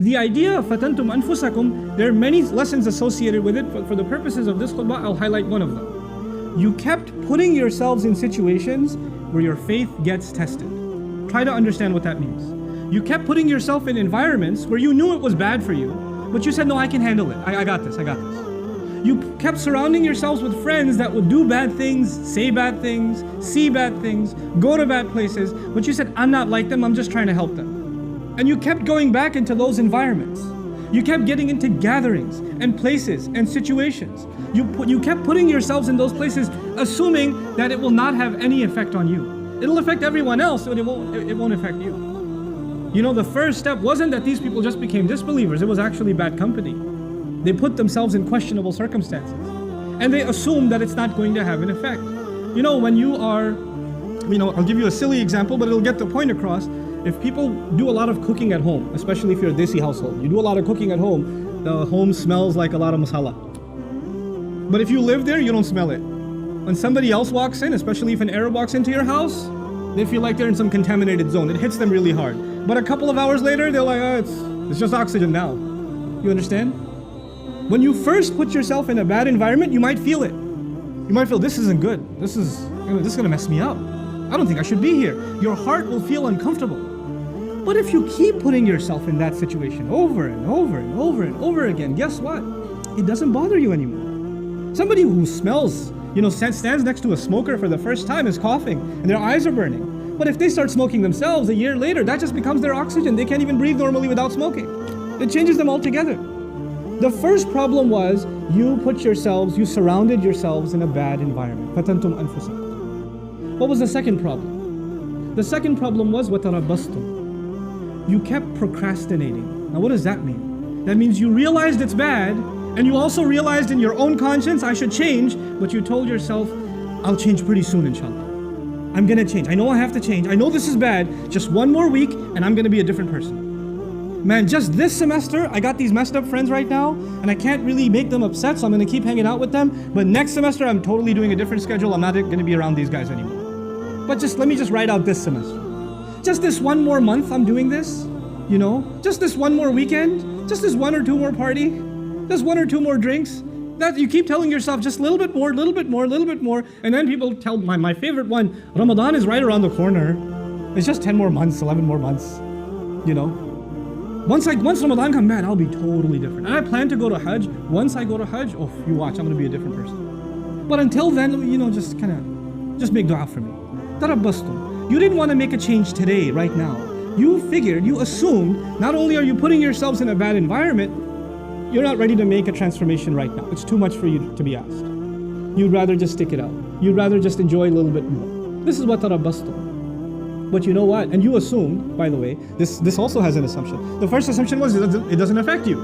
The idea of fatantum anfusakum, there are many lessons associated with it, but for the purposes of this khutbah, I'll highlight one of them. You kept putting yourselves in situations where your faith gets tested. Try to understand what that means. You kept putting yourself in environments where you knew it was bad for you, but you said, no, I can handle it. I got this. You kept surrounding yourselves with friends that would do bad things, say bad things, see bad things, go to bad places, but you said, I'm not like them, I'm just trying to help them. And you kept going back into those environments. You kept getting into gatherings and places and situations. You kept putting yourselves in those places, assuming that it will not have any effect on you. It'll affect everyone else, but it won't affect you. You know, the first step wasn't that these people just became disbelievers. It was actually bad company. They put themselves in questionable circumstances. And they assume that it's not going to have an effect. You know, when you are, I'll give you a silly example, but it'll get the point across. If people do a lot of cooking at home, especially if you're a desi household, you do a lot of cooking at home, the home smells like a lot of masala. But if you live there, you don't smell it. When somebody else walks in, especially if an Arab walks into your house, they feel like they're in some contaminated zone. It hits them really hard. But a couple of hours later, they're like, it's just oxygen now. You understand? When you first put yourself in a bad environment, you might feel it. You might feel, this isn't good. This is gonna mess me up. I don't think I should be here. Your heart will feel uncomfortable. But if you keep putting yourself in that situation over and over and over and over again, guess what? It doesn't bother you anymore. Somebody who smells, stands next to a smoker for the first time is coughing and their eyes are burning. But if they start smoking themselves a year later, that just becomes their oxygen. They can't even breathe normally without smoking. It changes them altogether. The first problem was you surrounded yourselves in a bad environment. فَتَنْتُمْ أَنفُسَكُمْ. What was the second problem? The second problem was وَتَرَبَّصْتُمْ. You kept procrastinating. Now what does that mean? That means you realized it's bad, and you also realized in your own conscience, I should change, but you told yourself, I'll change pretty soon, inshallah. I'm gonna change. I know I have to change. I know this is bad. Just one more week, and I'm gonna be a different person. Man, just this semester, I got these messed up friends right now, and I can't really make them upset, so I'm gonna keep hanging out with them. But next semester, I'm totally doing a different schedule. I'm not gonna be around these guys anymore. But let me just write out this semester. Just this one more month I'm doing this, just this one more weekend, just this one or two more party, just one or two more drinks. That you keep telling yourself just a little bit more, and then people tell my favorite one, Ramadan is right around the corner. It's just 10 more months, 11 more months, Once Ramadan comes, man, I'll be totally different. And I plan to go to Hajj. Once I go to Hajj, you watch, I'm gonna be a different person. But until then, just make dua for me. Tarabbastum. You didn't want to make a change today, right now. You assumed, not only are you putting yourselves in a bad environment, you're not ready to make a transformation right now. It's too much for you to be asked. You'd rather just stick it out. You'd rather just enjoy a little bit more. This is what tarabbastum. But you know what? And you assumed, by the way, this also has an assumption. The first assumption was it doesn't affect you.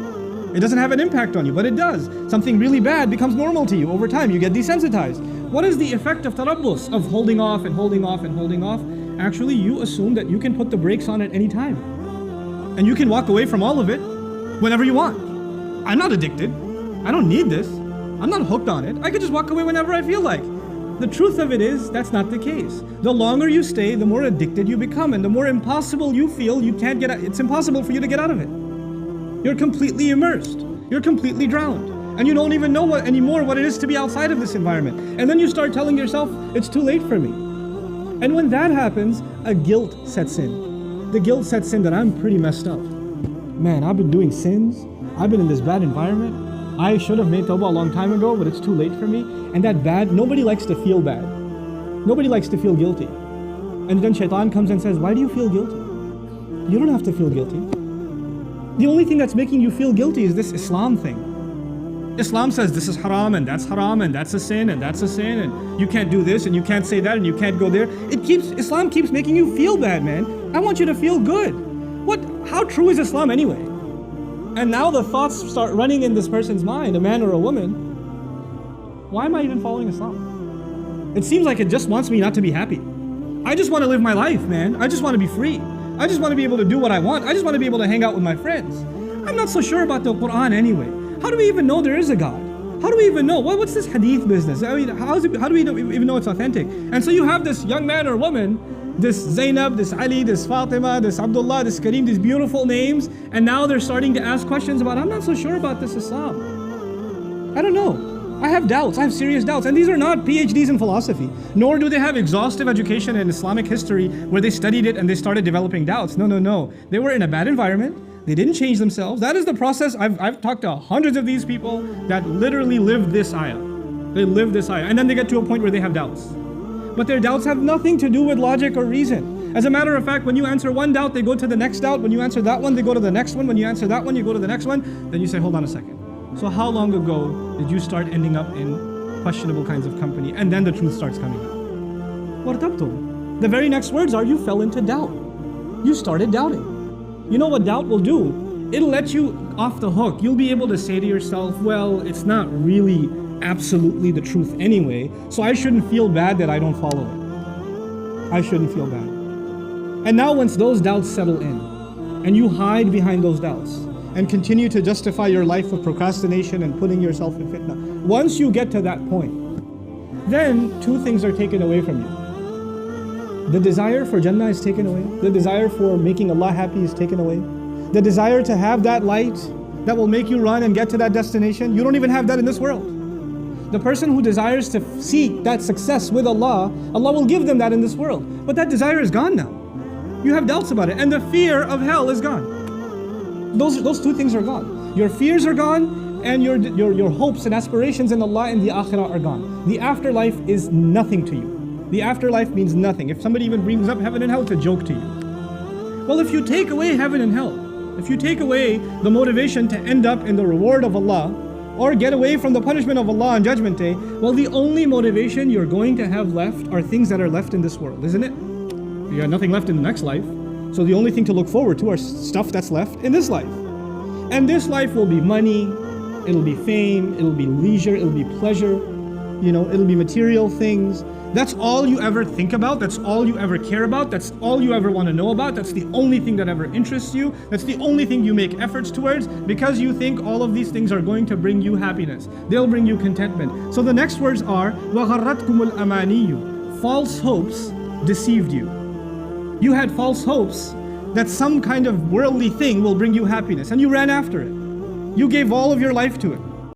It doesn't have an impact on you, but it does. Something really bad becomes normal to you over time. You get desensitized. What is the effect of tarabbus, of holding off and holding off and holding off? Actually, you assume that you can put the brakes on at any time. And you can walk away from all of it whenever you want. I'm not addicted. I don't need this. I'm not hooked on it. I can just walk away whenever I feel like. The truth of it is, that's not the case. The longer you stay, the more addicted you become, and the more impossible you feel, it's impossible for you to get out of it. You're completely immersed. You're completely drowned. And you don't even know anymore what it is to be outside of this environment. And then you start telling yourself, it's too late for me. And when that happens, a guilt sets in. The guilt sets in that I'm pretty messed up. Man, I've been doing sins. I've been in this bad environment. I should have made tawbah a long time ago, but it's too late for me. And that bad, nobody likes to feel bad. Nobody likes to feel guilty. And then shaitan comes and says, why do you feel guilty? You don't have to feel guilty. The only thing that's making you feel guilty is this Islam thing. Islam says this is haram and that's a sin and that's a sin and you can't do this and you can't say that and you can't go there. Islam keeps making you feel bad, man. I want you to feel good. How true is Islam anyway? And now the thoughts start running in this person's mind, a man or a woman. Why am I even following Islam? It seems like it just wants me not to be happy. I just want to live my life, man. I just want to be free. I just want to be able to do what I want. I just want to be able to hang out with my friends. I'm not so sure about the Quran anyway. How do we even know there is a God? How do we even know? What's this hadith business? I mean, how do we even know it's authentic? And so you have this young man or woman this Zainab, this Ali, this Fatima, this Abdullah, this Kareem, these beautiful names, and now they're starting to ask questions about, I'm not so sure about this Islam. I don't know. I have doubts, I have serious doubts. And these are not PhDs in philosophy, nor do they have exhaustive education in Islamic history where they studied it and they started developing doubts. No. They were in a bad environment. They didn't change themselves. That is the process. I've talked to hundreds of these people that literally lived this ayah. They live this ayah. And then they get to a point where they have doubts. But their doubts have nothing to do with logic or reason. As a matter of fact, when you answer one doubt, they go to the next doubt. When you answer that one, they go to the next one. When you answer that one, you go to the next one. Then you say, hold on a second. So how long ago did you start ending up in questionable kinds of company? And then the truth starts coming out. وَارْتَبْتُمْ. The very next words are, you fell into doubt. You started doubting. You know what doubt will do? It'll let you off the hook. You'll be able to say to yourself, well, it's not really absolutely the truth anyway, so I shouldn't feel bad that I don't follow it. I shouldn't feel bad. And now once those doubts settle in, and you hide behind those doubts, and continue to justify your life with procrastination and putting yourself in fitna, once you get to that point, then two things are taken away from you. The desire for Jannah is taken away. The desire for making Allah happy is taken away. The desire to have that light that will make you run and get to that destination, you don't even have that in this world. The person who desires to seek that success with Allah, Allah will give them that in this world. But that desire is gone now. You have doubts about it, and the fear of hell is gone. Those two things are gone. Your fears are gone, and your hopes and aspirations in Allah and the akhirah are gone. The afterlife is nothing to you. The afterlife means nothing. If somebody even brings up heaven and hell, it's a joke to you. Well, if you take away heaven and hell, if you take away the motivation to end up in the reward of Allah, or get away from the punishment of Allah on Judgment Day, well, the only motivation you're going to have left are things that are left in this world, isn't it? You have nothing left in the next life. So the only thing to look forward to are stuff that's left in this life. And this life will be money, it'll be fame, it'll be leisure, it'll be pleasure, it'll be material things. That's all you ever think about, that's all you ever care about, that's all you ever want to know about, that's the only thing that ever interests you, that's the only thing you make efforts towards, because you think all of these things are going to bring you happiness. They'll bring you contentment. So the next words are, وَغَرَّتْكُمُ الْأَمَانِيُّ. False hopes deceived you. You had false hopes that some kind of worldly thing will bring you happiness, and you ran after it. You gave all of your life to it.